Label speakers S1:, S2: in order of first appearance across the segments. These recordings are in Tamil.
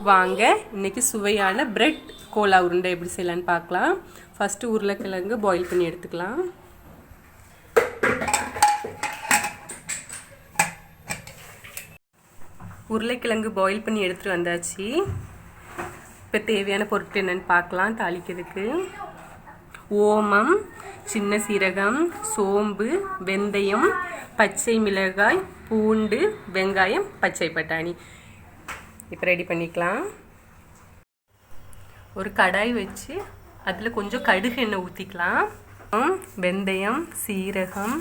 S1: வாங்க இன்னைக்கு சுவையான பிரெட் கோலா உருண்டை எப்படி செய்யலான்னு பார்க்கலாம். ஃபர்ஸ்ட் உருளைக்கிழங்கு பாயில் பண்ணி எடுத்துக்கலாம். உருளைக்கிழங்கு பாயில் பண்ணி எடுத்துட்டு வந்தாச்சு. இப்போ தேவையான பொருட்கள் என்னன்னு பார்க்கலாம். தாளிக்கிறதுக்கு ஓமம், சின்ன சீரகம், சோம்பு, வெந்தயம், பச்சை மிளகாய், பூண்டு, வெங்காயம், பச்சை பட்டாணி. இப்போ ரெடி பண்ணிக்கலாம். ஒரு கடாய் வச்சு அதில் கொஞ்சம் கடுகு எண்ணெய் ஊற்றிக்கலாம். வெந்தயம், சீரகம்,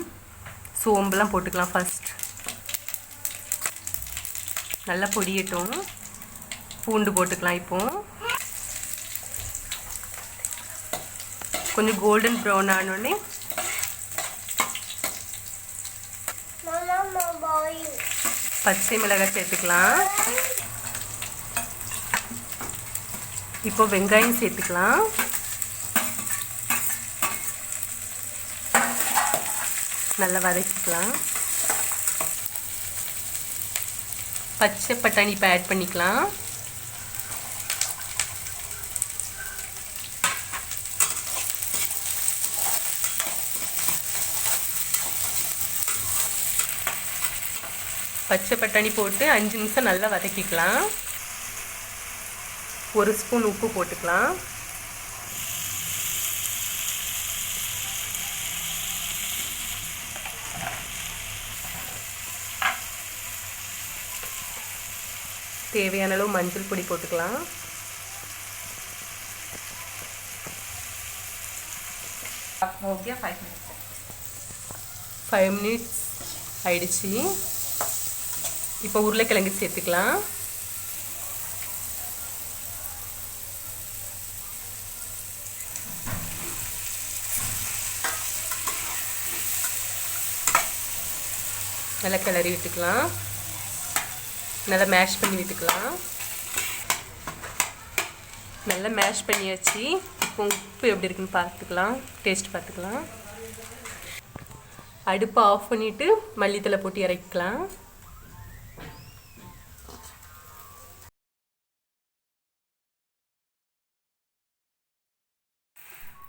S1: சோம்புலாம் போட்டுக்கலாம். ஃபர்ஸ்ட் நல்லா பொடியட்டும். பூண்டு போட்டுக்கலாம். இப்போ கொஞ்சம் கோல்டன் ப்ரௌன் ஆனோடனே பச்சை மிளகாய் சேர்த்துக்கலாம். இப்போ வெங்காயம் சேர்த்துக்கலாம். நல்லா வதக்கிக்கலாம். பச்சை பட்டாணி இப்போ ஆட் பண்ணிக்கலாம். பச்சை பட்டாணி போட்டு 5 நிமிஷம் நல்லா வதக்கிக்கலாம். 1 ஸ்பூன் உப்பு போட்டுக்கலாம். தேவையான அளவு மஞ்சள் பொடி போட்டுக்கலாம்.
S2: हो गया 5 मिनट
S1: 5 மினிட்ஸ் ஆயிடுச்சு. இப்போ உருளைக்கிழங்கு சேர்த்துக்கலாம். நல்லா கிளறி விட்டுக்கலாம். நல்லா மேஷ் பண்ணி விட்டுக்கலாம். நல்லா மேஷ் பண்ணியாச்சு. இப்போ உப்பு எப்படி இருக்குன்னு பார்த்துக்கலாம். டேஸ்ட் பார்த்துக்கலாம். அடுப்பை ஆஃப் பண்ணிவிட்டு மல்லித்தலை போட்டு இறக்கிக்கலாம்.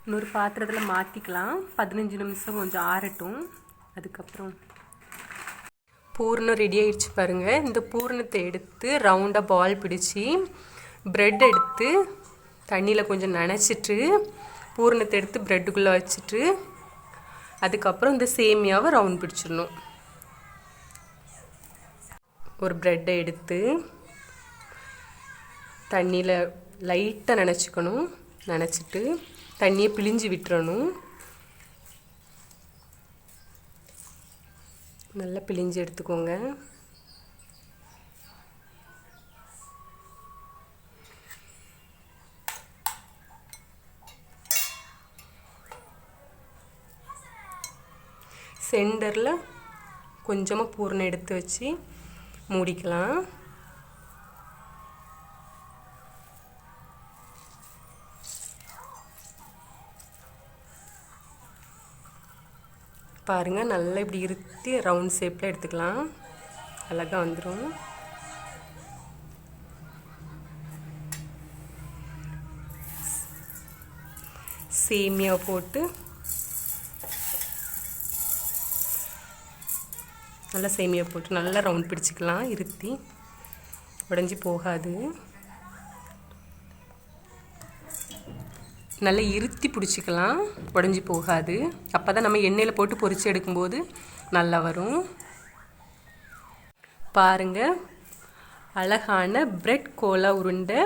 S1: இன்னொரு பாத்திரத்தில் மாற்றிக்கலாம். 15 நிமிஷம் கொஞ்சம் ஆறட்டும். அதுக்கப்புறம் பூர்ணம் ரெடி ஆகிடுச்சு பாருங்கள். இந்த பூர்ணத்தை எடுத்து ரவுண்டாக பால் பிடிச்சி ப்ரெட் எடுத்து தண்ணியில் கொஞ்சம் நனைச்சிட்டு பூர்ணத்தை எடுத்து ப்ரெட்டுக்குள்ளே வச்சுட்டு அதுக்கப்புறம் இந்த சேமியாவை ரவுண்ட் பிடிச்சிடணும். ஒரு ப்ரெட்டை எடுத்து தண்ணியில் லைட்டாக நனைச்சிக்கணும். நனைச்சிட்டு தண்ணியை பிழிஞ்சு விட்டுறணும். நல்லா பிழிஞ்சு எடுத்துக்கோங்க. சென்டரில் கொஞ்சமாக பூரணம் எடுத்து வச்சு மூடிக்கலாம். பாருங்கள், நல்லா இப்படி இருத்தி ரவுண்ட் ஷேப்பில் எடுத்துக்கலாம். அழகாக வந்துடும். சேமியா போட்டு நல்லா சேமியா போட்டு நல்லா ரவுண்ட் பிடிச்சிக்கலாம். இருத்தி உடஞ்சி போகாது. நல்லா இருத்தி பிடிச்சிக்கலாம். உடஞ்சி போகாது. அப்போ தான் நம்ம எண்ணெயில் போட்டு பொரித்து எடுக்கும்போது நல்லா வரும். பாருங்கள், அழகான பிரெட் கோலா உருண்டை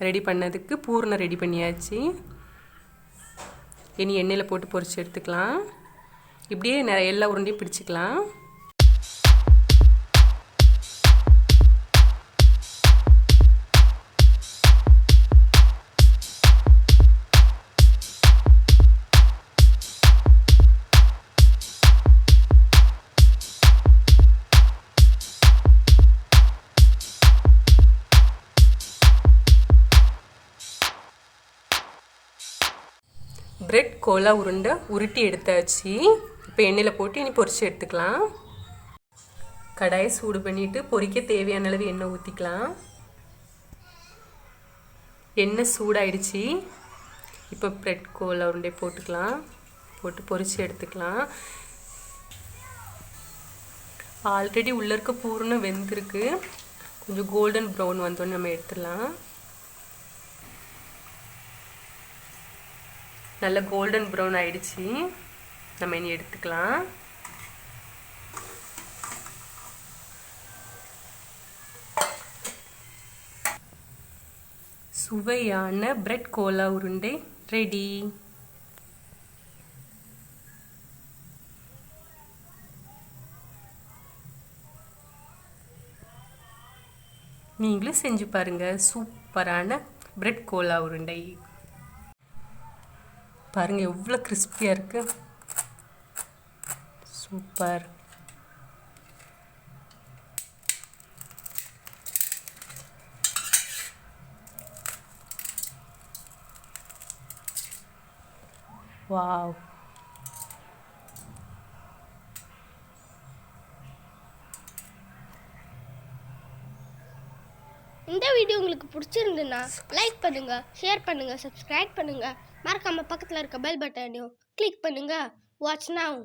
S1: ரெடி பண்ணதுக்கு பூர்ணம் ரெடி பண்ணியாச்சு. இனி எண்ணெயில் போட்டு பொரித்து எடுத்துக்கலாம். இப்படியே எல்லா உருண்டையும் பிடிச்சிக்கலாம். பிரெட் கோலா உருண்டை உருட்டி எடுத்தாச்சு. இப்போ எண்ணெயில் போட்டு இனி பொரிச்சு எடுத்துக்கலாம். கடாயை சூடு பண்ணிவிட்டு பொரிக்க தேவையான அளவு எண்ணெய் ஊற்றிக்கலாம். எண்ணெய் சூடாயிடுச்சு. இப்போ பிரெட் கோலா உருண்டை போட்டுக்கலாம். போட்டு பொரிச்சு எடுத்துக்கலாம். ஆல்ரெடி உள்ளே இருக்க பூர்ணம் வெந்திருக்கு. கொஞ்சம் கோல்டன் ப்ரௌன் வந்தோன்னு நம்ம எடுத்துடலாம். நல்ல கோல்டன் ப்ரௌன் ஆயிடுச்சு. நம்ம இனி எடுத்துக்கலாம். சுவையான பிரெட் கோலா உருண்டை ரெடி. நீங்களும் செஞ்சு பாருங்க. சூப்பரான பிரெட் கோலா உருண்டை பாருங்க, எவ்வளோ கிறிஸ்பியா இருக்கு. சூப்பர். வாவ்.
S3: இந்த வீடியோ உங்களுக்கு பிடிச்சிருந்துன்னா லைக் பண்ணுங்க, ஷேர் பண்ணுங்க, சப்ஸ்கிரைப் பண்ணுங்க. மறக்காம பக்கத்தில் இருக்க பெல் பட்டனையும் கிளிக் பண்ணுங்க. Watch now.